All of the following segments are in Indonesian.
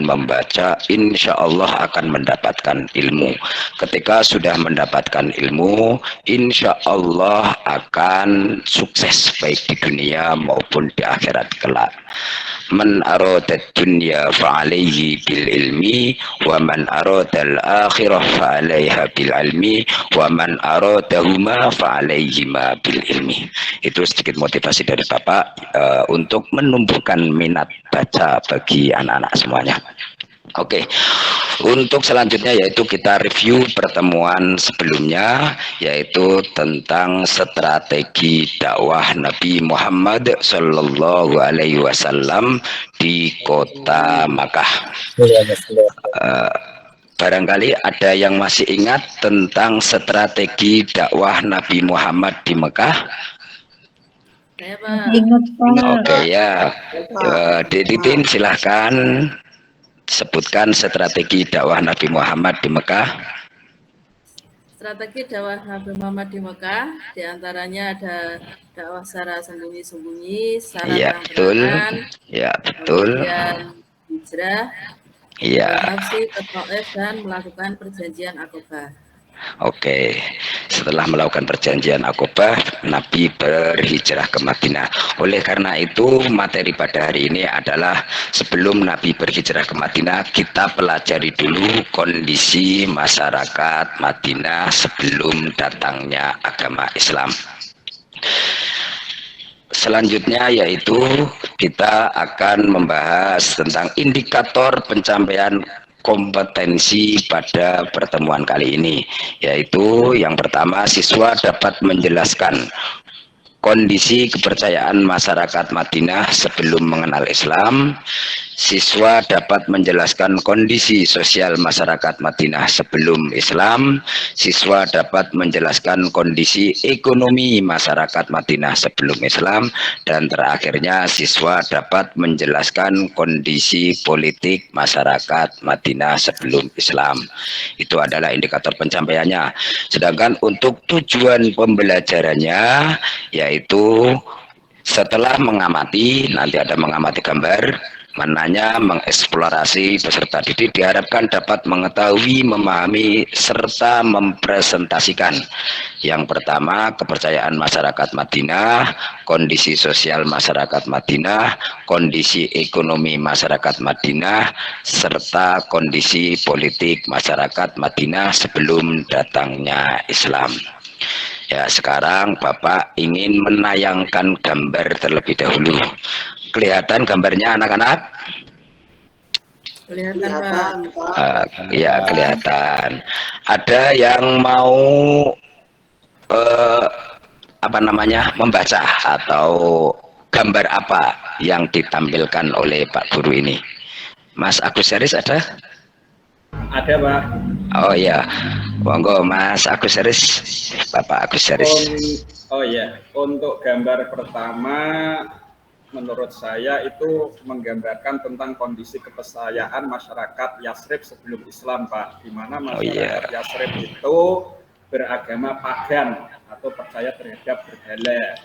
membaca, insya Allah akan mendapatkan ilmu. Ketika sudah mendapatkan ilmu, insya Allah akan sukses baik di dunia maupun di akhirat kelak. Man arada dunya fa'alaihi bil ilmi wa man arada al akhirah fa'alaiha bil ilmi wa man aradahuma fa'alaihima bil ilmi. Itu sedikit motivasi dari Bapak untuk menumbuhkan minat baca bagi anak-anak semuanya. Oke, untuk selanjutnya yaitu kita review pertemuan sebelumnya, yaitu tentang strategi dakwah Nabi Muhammad Shallallahu Alaihi Wasallam di kota Makkah. Barangkali ada yang masih ingat tentang strategi dakwah Nabi Muhammad di Mekah? Oke ya, Didin silahkan sebutkan strategi dakwah Nabi Muhammad di Mekah. Strategi dakwah Nabi Muhammad di Mekah, diantaranya ada dakwah secara sembunyi-sembunyi, secara terang-terangan, ya betul, kemudian hijrah, ya, ke Taif dan melakukan perjanjian Aqabah. Oke, setelah melakukan perjanjian Aqabah, Nabi berhijrah ke Madinah. Oleh karena itu, materi pada hari ini adalah sebelum Nabi berhijrah ke Madinah, kita pelajari dulu kondisi masyarakat Madinah sebelum datangnya agama Islam. Selanjutnya yaitu kita akan membahas tentang indikator pencapaian kompetensi pada pertemuan kali ini, yaitu yang pertama, siswa dapat menjelaskan kondisi kepercayaan masyarakat Madinah sebelum mengenal Islam. Siswa dapat menjelaskan kondisi sosial masyarakat Madinah sebelum Islam. Siswa dapat menjelaskan kondisi ekonomi masyarakat Madinah sebelum Islam. Dan terakhirnya, siswa dapat menjelaskan kondisi politik masyarakat Madinah sebelum Islam. Itu adalah indikator pencapaiannya. Sedangkan untuk tujuan pembelajarannya, yaitu setelah mengamati, nanti ada mengamati gambar, mananya mengeksplorasi peserta didik diharapkan dapat mengetahui, memahami, serta mempresentasikan. Yang pertama, kepercayaan masyarakat Madinah, kondisi sosial masyarakat Madinah, kondisi ekonomi masyarakat Madinah, serta kondisi politik masyarakat Madinah sebelum datangnya Islam. Ya, sekarang Bapak ingin menayangkan gambar terlebih dahulu. Kelihatan gambarnya anak-anak? Kelihatan, Pak. Ya, kelihatan. Ada yang mau membaca atau gambar apa yang ditampilkan oleh Pak Guru ini? Mas Agus Seris ada? Ada, Pak. Oh ya, monggo Mas Agus Seris, Bapak Agus Seris. Oh ya, untuk gambar pertama, menurut saya itu menggambarkan tentang kondisi kepercayaan masyarakat Yasrib sebelum Islam, Pak. Di mana masyarakat Yasrib itu beragama pagan atau percaya terhadap berhala.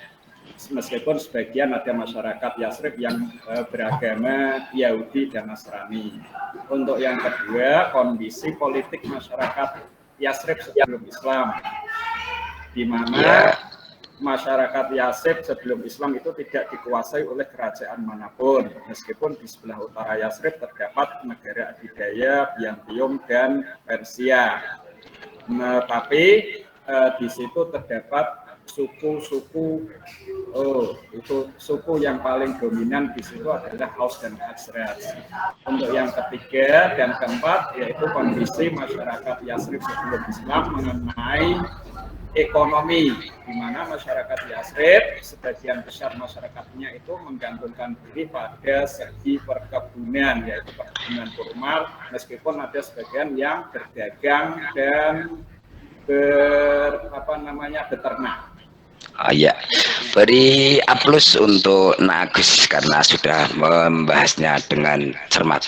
Meskipun sebagian ada masyarakat Yasrib yang beragama Yahudi dan Nasrani. Untuk yang kedua, kondisi politik masyarakat Yasrib sebelum Islam, di mana masyarakat Yasrib sebelum Islam itu tidak dikuasai oleh kerajaan manapun, meskipun di sebelah utara Yasrib terdapat negara adidaya Byzantium dan Persia. Tapi di situ terdapat suku-suku, itu suku yang paling dominan di situ adalah Aus dan Khazraj. Untuk yang ketiga dan keempat yaitu kondisi masyarakat Yasrib sebelum Islam mengenai ekonomi, di mana masyarakat Yasrib sebagian besar masyarakatnya itu menggantungkan diri pada segi perkebunan, yaitu perkebunan kurma, meskipun ada sebagian yang berdagang dan beternak. Ya, beri aplaus untuk Nagus karena sudah membahasnya dengan cermat.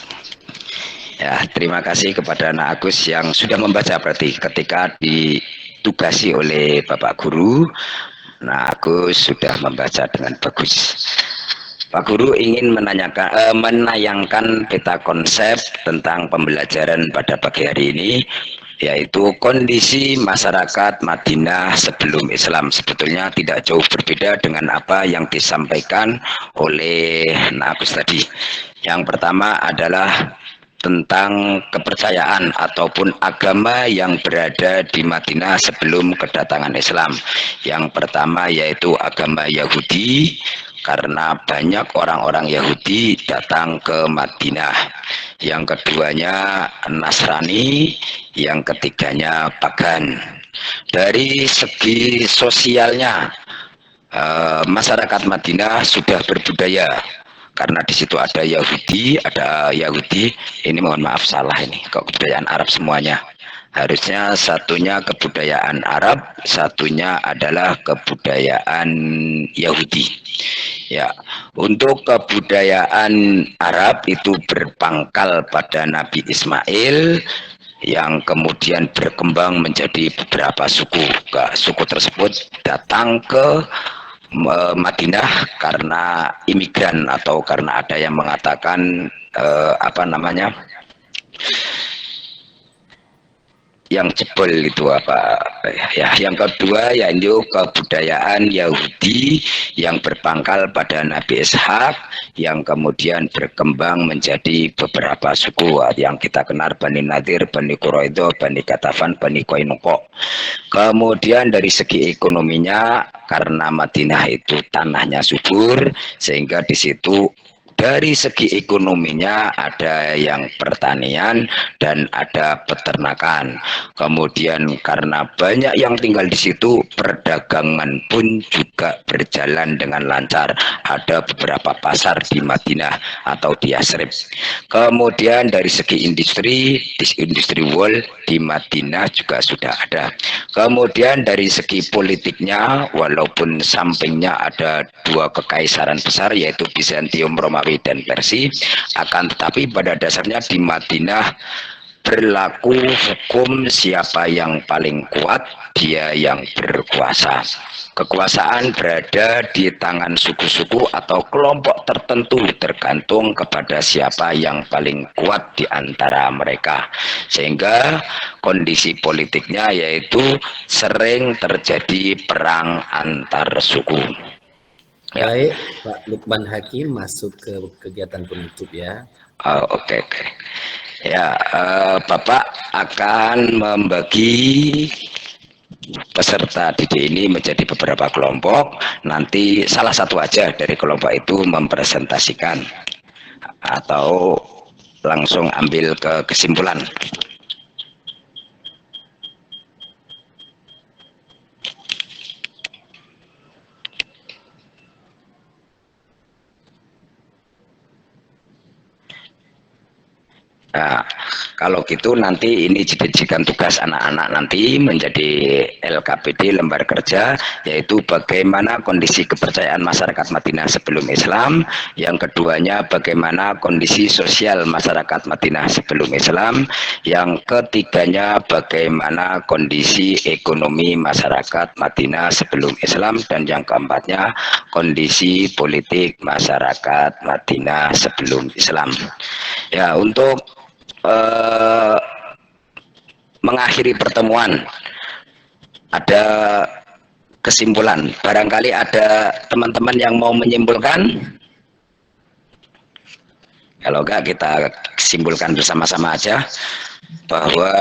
Ya, terima kasih kepada Nagus yang sudah membaca, berarti ketika ditugasi oleh Bapak Guru, Nagus sudah membaca dengan bagus. Pak Guru ingin menayangkan peta konsep tentang pembelajaran pada pagi hari ini, yaitu kondisi masyarakat Madinah sebelum Islam. Sebetulnya tidak jauh berbeda dengan apa yang disampaikan oleh Nakus tadi. Yang pertama adalah tentang kepercayaan ataupun agama yang berada di Madinah sebelum kedatangan Islam. Yang pertama yaitu agama Yahudi, karena banyak orang-orang Yahudi datang ke Madinah. Yang keduanya Nasrani, yang ketiganya pagan. Dari segi sosialnya, masyarakat Madinah sudah berbudaya, karena di situ ada Yahudi. Ini mohon maaf salah, ini kok kebudayaan Arab semuanya. Harusnya satunya kebudayaan Arab, satunya adalah kebudayaan Yahudi. Ya, untuk kebudayaan Arab itu berpangkal pada Nabi Ismail, yang kemudian berkembang menjadi beberapa suku. Suku tersebut datang ke Madinah karena imigran, atau karena ada yang mengatakan yang jebol itu ya. Yang kedua yaitu kebudayaan Yahudi yang berpangkal pada Nabi Ishak, yang kemudian berkembang menjadi beberapa suku yang kita kenal, Bani Nadir, Bani Quraidah, Bani Katafan, Bani Qainuqa. Kemudian dari segi ekonominya, karena Madinah itu tanahnya subur, sehingga di situ dari segi ekonominya ada yang pertanian dan ada peternakan. Kemudian karena banyak yang tinggal di situ, perdagangan pun juga berjalan dengan lancar. Ada beberapa pasar di Madinah atau di Yasrib. Kemudian dari segi industri wall di Madinah juga sudah ada. Kemudian dari segi politiknya, walaupun sampingnya ada dua kekaisaran besar, yaitu Bizantium, Romawi, dan Persia, akan tetapi pada dasarnya di Madinah berlaku hukum siapa yang paling kuat, dia yang berkuasa. Kekuasaan berada di tangan suku-suku atau kelompok tertentu, tergantung kepada siapa yang paling kuat di antara mereka. Sehingga kondisi politiknya yaitu sering terjadi perang antar suku. Ya. Baik, Pak Lukman Hakim masuk ke kegiatan penutup ya. Oke. Ya, Bapak akan membagi peserta didik ini menjadi beberapa kelompok. Nanti salah satu aja dari kelompok itu mempresentasikan, atau langsung ambil ke kesimpulan. Nah, kalau gitu nanti ini dijadikan tugas anak-anak nanti menjadi LKPD, lembar kerja, yaitu bagaimana kondisi kepercayaan masyarakat Madinah sebelum Islam. Yang keduanya bagaimana kondisi sosial masyarakat Madinah sebelum Islam. Yang ketiganya bagaimana kondisi ekonomi masyarakat Madinah sebelum Islam. Dan yang keempatnya kondisi politik masyarakat Madinah sebelum Islam. Ya, untuk mengakhiri pertemuan, ada kesimpulan. Barangkali ada teman-teman yang mau menyimpulkan. Kalau enggak, kita simpulkan bersama-sama aja bahwa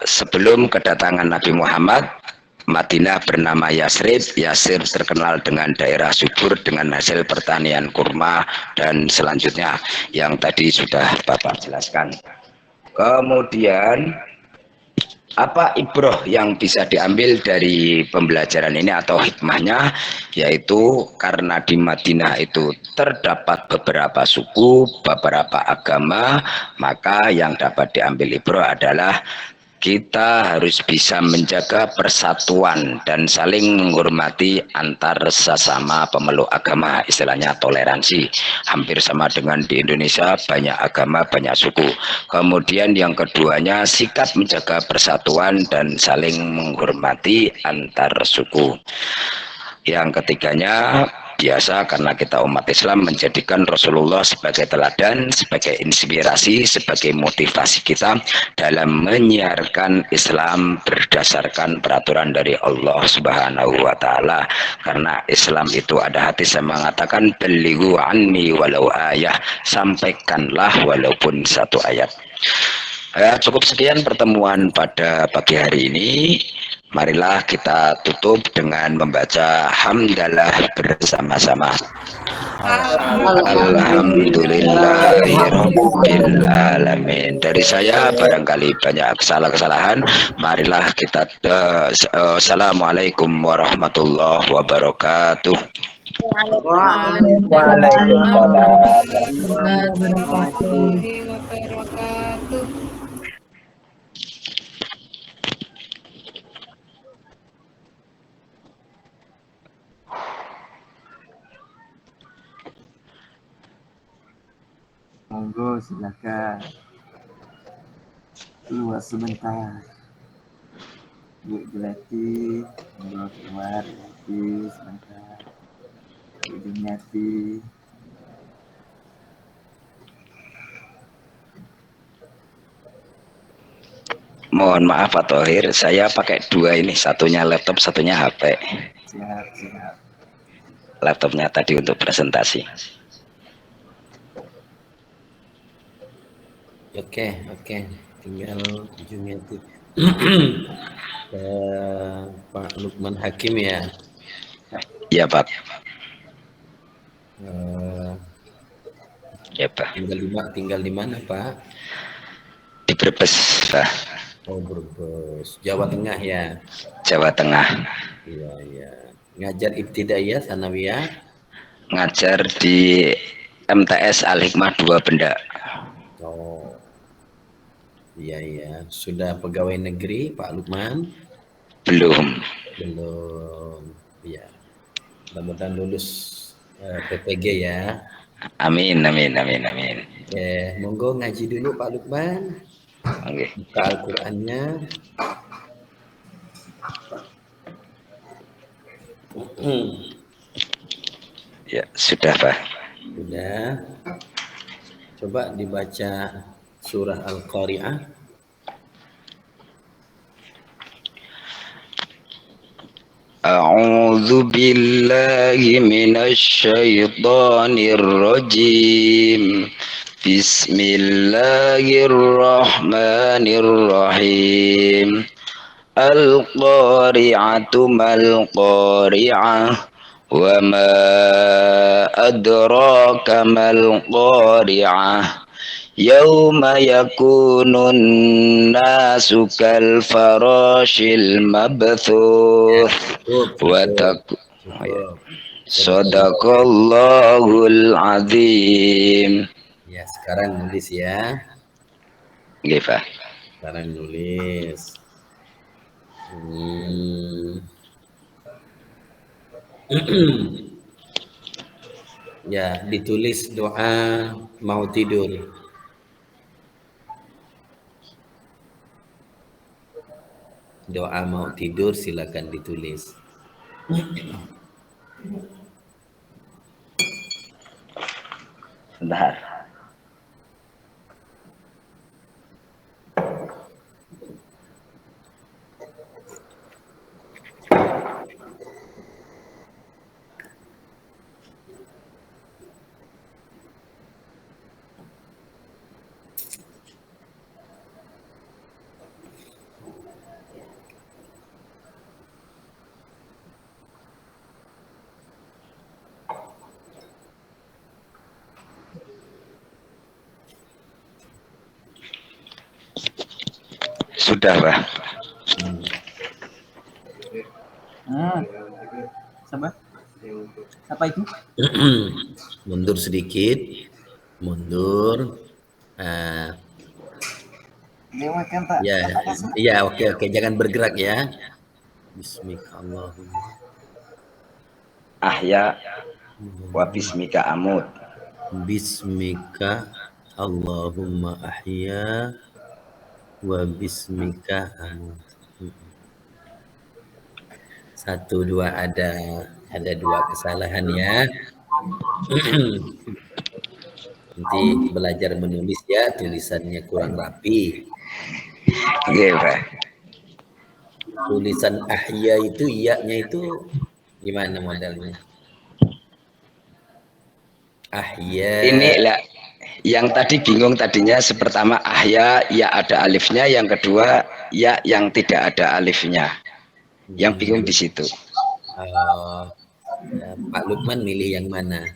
sebelum kedatangan Nabi Muhammad, Madinah bernama Yasrib. Yasrib terkenal dengan daerah subur dengan hasil pertanian kurma dan selanjutnya yang tadi sudah Bapak jelaskan. Kemudian apa ibroh yang bisa diambil dari pembelajaran ini atau hikmahnya, yaitu karena di Madinah itu terdapat beberapa suku, beberapa agama, maka yang dapat diambil ibroh adalah kita harus bisa menjaga persatuan dan saling menghormati antar sesama pemeluk agama, istilahnya toleransi. Hampir sama dengan di Indonesia, banyak agama, banyak suku. Kemudian yang keduanya, sikap menjaga persatuan dan saling menghormati antar suku. Yang ketiganya, biasa karena kita umat Islam menjadikan Rasulullah sebagai teladan, sebagai inspirasi, sebagai motivasi kita dalam menyiarkan Islam berdasarkan peraturan dari Allah Subhanahu wa taala. Karena Islam itu ada hadis yang mengatakan balighu anni walau ayah, sampaikanlah walaupun satu ayat. Cukup sekian pertemuan pada pagi hari ini. Marilah kita tutup dengan membaca hamdalah bersama-sama. Alhamdulillahirabbil alamin. Dari saya barangkali banyak kesalahan. Marilah kita assalamualaikum warahmatullahi wabarakatuh. Waalaikumsalam warahmatullahi wabarakatuh. Monggo silakan keluar sebentar. Bu Jelati, monggo keluar Jelati sebentar. Bu Jumiati. Mohon maaf Pak Thohir, saya pakai dua ini, satunya laptop, satunya HP. Siap. Laptopnya tadi untuk presentasi. Oke, tinggal Jumiati. Pak Lukman Hakim ya. Ya Pak. Ya Pak. Tinggal di mana Pak? Di Brebes Pak. Oh Brebes, Jawa Tengah ya. Jawa Tengah. Iya. Ngajar ibtidaiyah, sanawiyah? Ngajar di MTS Al-Hikmah 2 Benda. Oh. Iya. Sudah pegawai negeri Pak Lukman? Belum. Iya. Mudah-mudahan lulus PPG ya. Amin. Monggo ngaji dulu Pak Lukman. Oke. Buka Al-Qur'annya. Ya, sudah Pak. Sudah. Coba dibaca surah Al-Qari'ah. A'udzu billahi minasy syaithanir rajim. Bismillahirrahmanirrahim. Al-qari'atu mal-qari'ah wa ma adraka mal-qari'ah. Yauma yakunun nasu kal farashil mabthuth wa sadaqallahul azim. Ya, sekarang nulis ya. Nggih, Pak. Sekarang nulis. Ya, ditulis doa mau tidur. Doa mau tidur silakan ditulis. Sebentar. Sudah, Pak. Siapa itu? Mundur sedikit. Mundur. Lewatkan Pak. Ya, oke. Jangan bergerak ya. Bismillahirrahmanirrahim. Ahya wa bismika amut. Bismika Allahumma ahya wa bismika amut. 1, 2 ada Ada 2 kesalahan ya. Nanti belajar menulis ya, tulisannya kurang rapi. Nggih, Pak. Tulisan ahya itu iya-nya itu gimana modelnya? Ahya. Ini lah yang tadi bingung tadinya pertama ahya ya ada alifnya, yang kedua ya yang tidak ada alifnya. Yang bingung di situ. Pak Lukman milih yang mana?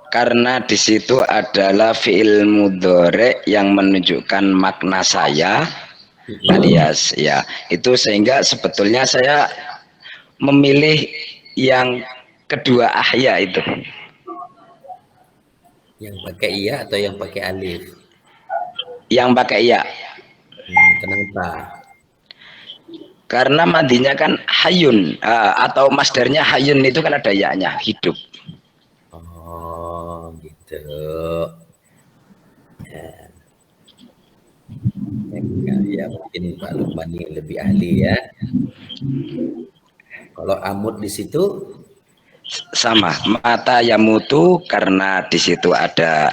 Karena di situ adalah fiil mudhari yang menunjukkan makna saya alias ya itu, sehingga sebetulnya saya memilih yang kedua ahya itu. Yang pakai iya atau yang pakai alif? Yang pakai ya. Kenapa? Karena madinya kan hayun atau masdarnya hayun itu kan ada ya-nya, hidup. Oh gitu ya, mungkin Pak Lukman ini lebih ahli ya. Kalau amud di situ Sama mata yamutu, karena di situ ada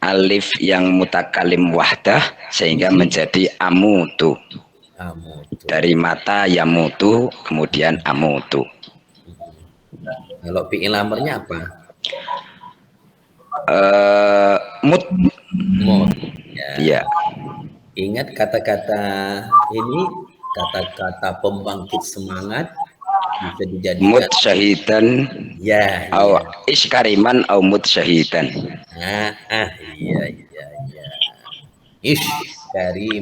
alif yang mutakalim wahdah sehingga menjadi amutu. Dari mata yamutu kemudian amutu. Kalau fi'il amarnya apa? Mut. Ya. Ingat kata-kata ini, kata-kata pembangkit semangat bisa dijadikan mut syahidan ya, au iskariman au mut syahidan. Iya. Ish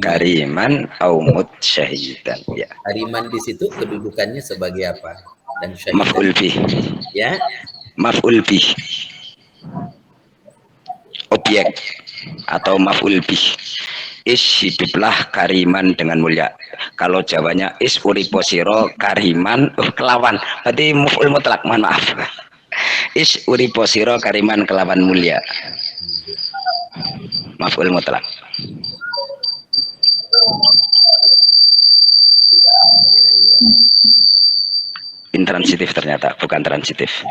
kariman au mut syahidan ya. Kariman di situ kedudukannya sebagai apa? Dan maf'ul bih. Ya, maf'ul bih. Objek atau maf'ul bih. Hiduplah kariman dengan mulia. Kalau Jawanya uripo siro kariman kelawan, berarti maf'ul mutlak, mohon maaf. Uripo siro kariman kelawan mulia, maf'ul mutlak. Intransitif ternyata, bukan transitif.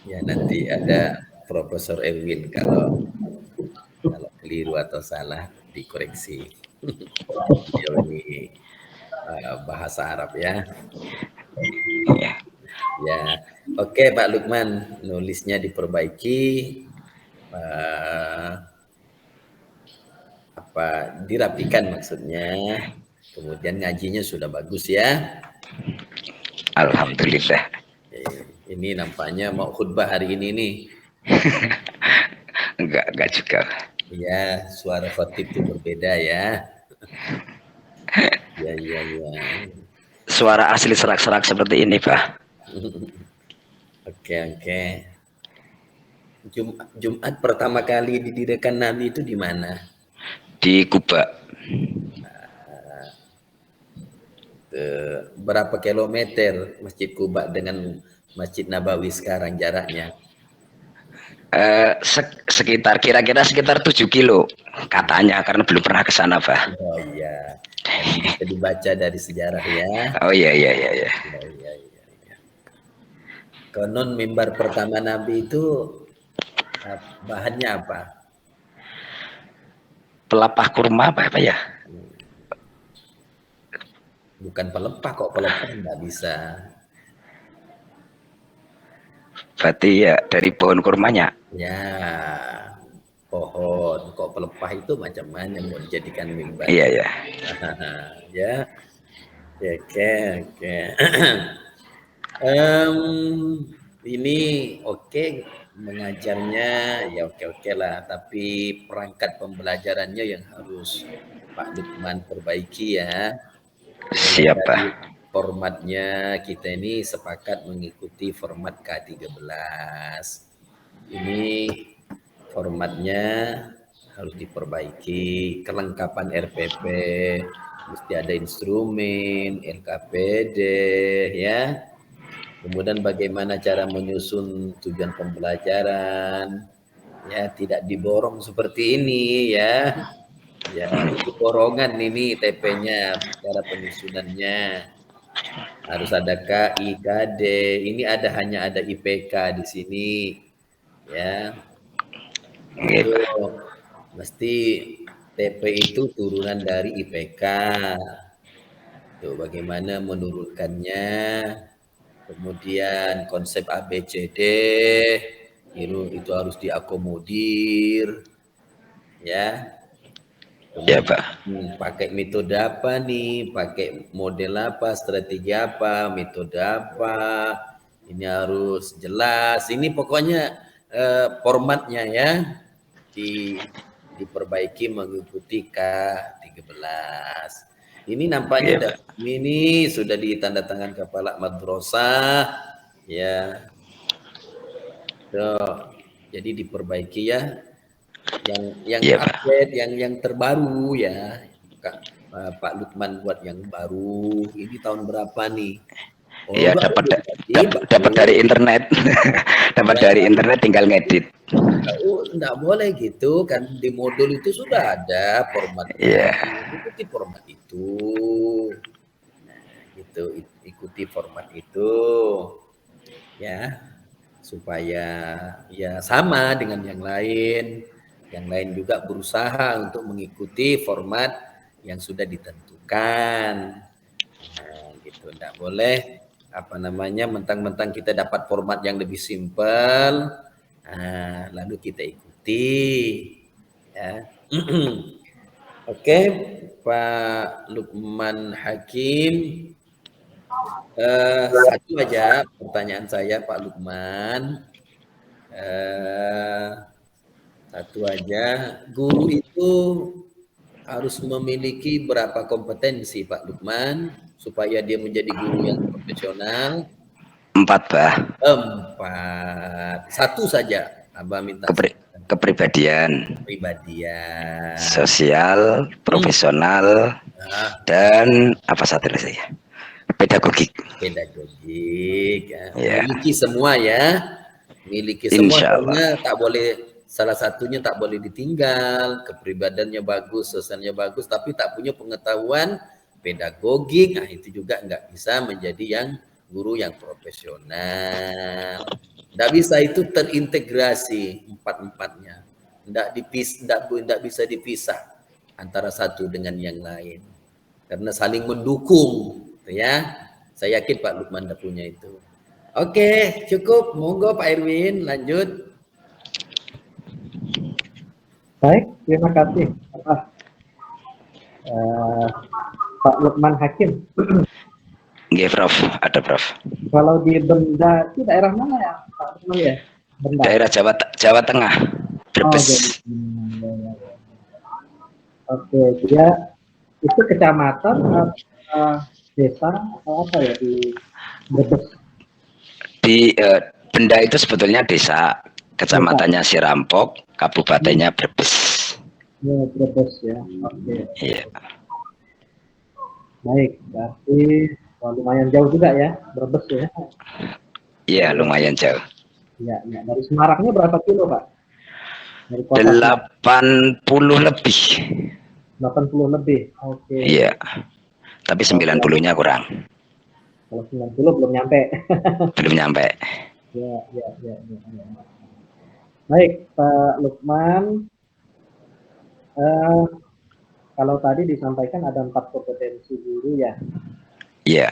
Ya, nanti ada Profesor Erwin kalau keliru atau salah dikoreksi. Dia ini bahasa Arab ya. Ya, oke Pak Lukman, nulisnya diperbaiki, dirapikan maksudnya. Kemudian ngajinya sudah bagus ya. Alhamdulillah. Ini nampaknya mau khutbah hari ini nih. Enggak juga. Ya, suara khotib itu berbeda ya. Ya. Suara asli serak-serak seperti ini, Pak. Oke. Jumat pertama kali didirikan Nabi itu di mana? Di Kuba. Berapa kilometer Masjid Kuba dengan Masjid Nabawi sekarang jaraknya? Kira-kira sekitar 7 kilo katanya, karena belum pernah ke sana, Pak. Oh iya. Bisa dibaca dari sejarah ya. Oh iya. Ya. Konon mimbar pertama Nabi itu bahannya apa? Pelepah kurma apa ya? Bukan pelepah kok, pelepah nggak bisa. Berarti ya dari pohon kurmanya. Ya, pohon. Kok pelepah itu macam-macam mau dijadikan mimbar. Iya. Ya. Oke. Ini oke mengajarnya ya oke lah, tapi perangkat pembelajarannya yang harus Pak Lukman perbaiki ya. Siapa? Formatnya kita ini sepakat mengikuti format K13. Ini formatnya harus diperbaiki, kelengkapan RPP, mesti ada instrumen, LKPD ya. Kemudian bagaimana cara menyusun tujuan pembelajaran, ya tidak diborong seperti ini ya. Ya, ini borongan ini TP-nya, cara penyusunannya. Harus ada KI, KD, ini hanya ada IPK di sini. Ya, Nggih, itu Pak. mesti TP itu turunan dari IPK. Tuh, bagaimana menurunkannya, kemudian konsep ABCD itu harus diakomodir, ya. Ya, Kemudian Pak. pakai metode apa nih, pakai model apa, strategi apa, metode apa, ini harus jelas. Ini pokoknya formatnya ya diperbaiki mengikuti K13. Ini nampaknya Nggih, Pak. ini sudah ditandatangan kepala madrasah ya. Tuh, jadi diperbaiki ya. Yang Iya, Pak. update, yang terbaru ya. Pak Lukman buat yang baru. Ini tahun berapa nih? Oh, Ya, baru dapat dari internet. Dapat ya. dari internet, tinggal ngedit. Oh, enggak boleh gitu kan, di modul itu sudah ada formatnya. Iya. Ikuti format itu. Nah, gitu, ikuti format itu. Ya, supaya ya sama dengan yang lain. Yang lain juga berusaha untuk mengikuti format yang sudah ditentukan. Nah, gitu, enggak boleh apa namanya mentang-mentang kita dapat format yang lebih simpel, nah, lalu kita ikuti. Ya. Oke, Pak Lukman Hakim. Satu aja pertanyaan saya, Pak Lukman. Satu aja, guru itu harus memiliki berapa kompetensi, Pak Lukman, supaya dia menjadi guru yang profesional? 4, Pak. 4. Satu saja, Abah minta Kepribadian, kepribadian. sosial, profesional, Nah, dan apa satu lagi? Pedagogik. pedagogik. Ya. Ya. Miliki semua ya. Miliki semua, Insya Allah. karena tak boleh, salah satunya tak boleh ditinggal. Kepribadiannya bagus, sosialnya bagus, tapi tak punya pengetahuan pedagogik. Nah, itu juga nggak bisa menjadi yang guru yang profesional. Nggak bisa itu terintegrasi empat-empatnya. Nggak bisa dipisah antara satu dengan yang lain. Karena saling mendukung, ya. Saya yakin Pak Lukman dah punya itu. Oke, cukup. Monggo Pak Irwin, lanjut. Baik, terima kasih Pak Lukman Hakim. Nggih, Prof. Ada, Prof. Kalau di Benda itu daerah mana ya Pak Lukman ya? Benda. Daerah Jawa Tengah. Brebes. Oke, dia itu kecamatan desa atau apa ya di Brebes? Di Benda itu sebetulnya desa, kecamatannya Sirampok, kabupatennya Brebes. Ya, Brebes ya. Oke. Iya. Baik, berarti lumayan jauh juga ya, Brebes ya. Iya, lumayan jauh. Ya, ya. Dari Semarangnya berapa kilo, Pak? Dari kota 80 lebih. 80 lebih. Oke. Iya. Tapi 90-nya kurang. Kalau 90 belum nyampe. Belum nyampe. Ya. Baik, Pak Lukman. Kalau tadi disampaikan ada 4 kompetensi guru ya. Iya.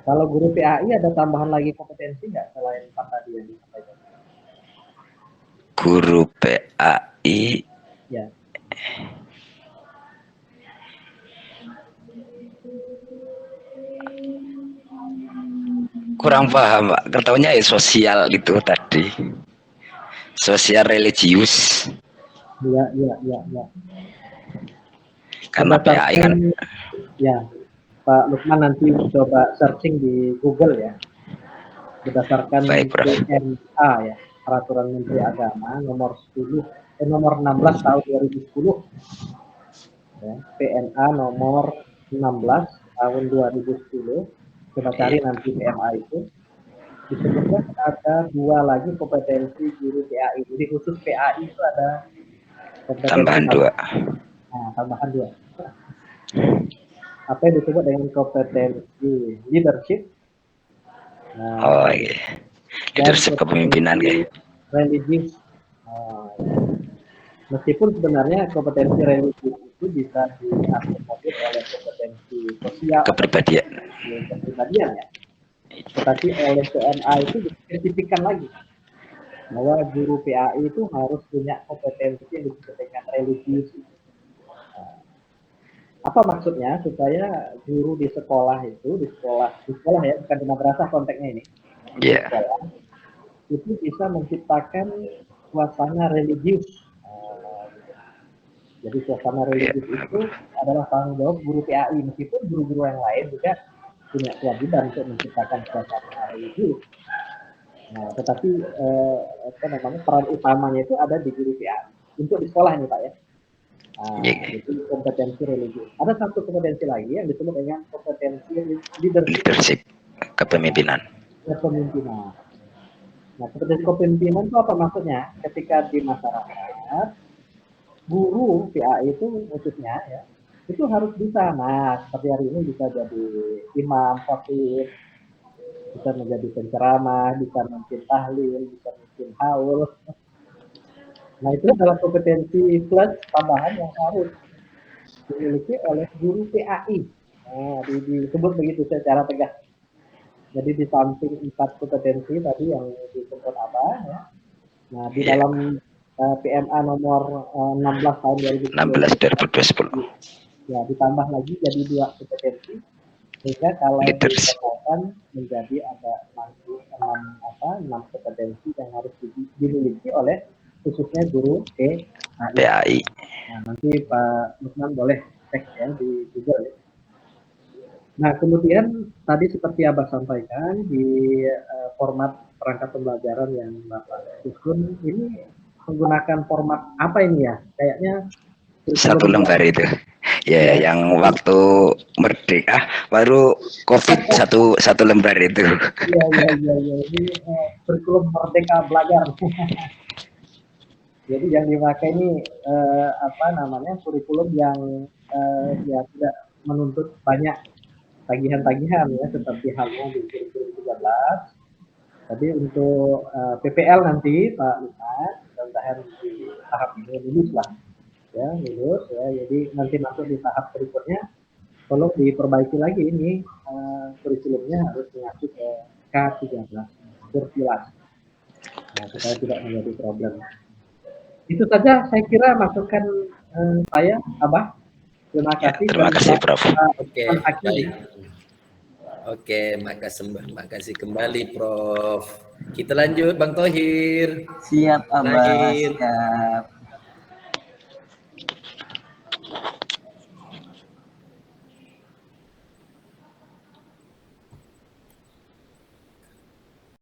Kalau guru PAI ada tambahan lagi kompetensi nggak selain 4 tadi yang disampaikan? Guru PAI. Ya. Kurang paham, Pak. Ketaunya sosial itu tadi. Sosial religius. Iya. Karena PAI kan. Ya, Pak Lukman nanti coba searching di Google ya. Berdasarkan PMA ya, Peraturan Menteri Agama nomor 16 tahun 2010. Ya, PMA nomor 16 tahun 2010 Coba cari nanti PMA itu. Disebutkan ada 2 lagi kompetensi guru PAI. Jadi khusus PAI itu ada kompetensi Tambahan 2. Nah, tambahan 2. Apa yang disebut dengan kompetensi leadership? Oh iya. Leadership kepemimpinan ya. Religius. Meskipun sebenarnya kompetensi religius itu bisa diakomodir oleh kompetensi sosial kepribadian ya. Tetapi oleh PMA itu dispesifikkan lagi bahwa guru PAI itu harus punya kompetensi yang disebut dengan religius. Apa maksudnya? Supaya guru di sekolah itu, di sekolah ya, bukan di madrasah konteksnya ini, di sekolah, itu bisa menciptakan suasana religius. Jadi suasana religius itu adalah tanggung jawab guru PAI, meskipun guru-guru yang lain juga punya kewajiban untuk menciptakan suasana religius. Nah, tetapi peran utamanya itu ada di guru PAI untuk di sekolah ini Pak ya. Itu kompetensi religius. Ada satu kompetensi lagi yang disebut dengan kompetensi leadership, kepemimpinan. Nah, kompetensi kepemimpinan itu apa maksudnya? Ketika di masyarakat, guru PAI itu khususnya ya, itu harus bisa. Nah, seperti hari ini bisa jadi imam, khatib, bisa menjadi penceramah, bisa memimpin tahlil, bisa memimpin haul. Nah, itu adalah kompetensi plus tambahan yang harus dimiliki oleh guru PAI. Nah, disebut begitu secara tegas. Jadi di samping 4 kompetensi tadi yang disebut apa ya. Nah, di dalam PMA nomor 16 tahun 2010. Ya, ditambah lagi jadi 2 kompetensi. Sehingga kalau dikatakan menjadi ada 6 kompetensi yang harus dimiliki oleh khususnya guru PAI. Nah, nanti Pak Lukman boleh cek ya di Google ya. Nah, kemudian tadi seperti Abah sampaikan di format perangkat pembelajaran yang Bapak susun ini menggunakan format apa ini ya? Kayaknya 1 lembar itu. Ya, yang waktu merdeka baru COVID satu lembar itu. Iya. Ini kurikulum merdeka belajar. Jadi yang dipakai ini kurikulum yang ya tidak menuntut banyak tagihan-tagihan ya, seperti halnya di kurikulum 13. Tapi untuk PPL nanti Pak Lukman, mudah-mudahan di tahap ini lulus lah. Ya, lulus ya. Jadi nanti masuk di tahap berikutnya, tolong diperbaiki lagi ini kurikulumnya harus mengacu ke K13 kursilas. Nah, supaya tidak menjadi problem. Itu saja saya kira masukan saya, Abah. Terima kasih. Terima kasih, Prof. Oke, baik. Oke, makasih kembali, Prof. Kita lanjut, Bang Thohir. Siap, Abah. Siap.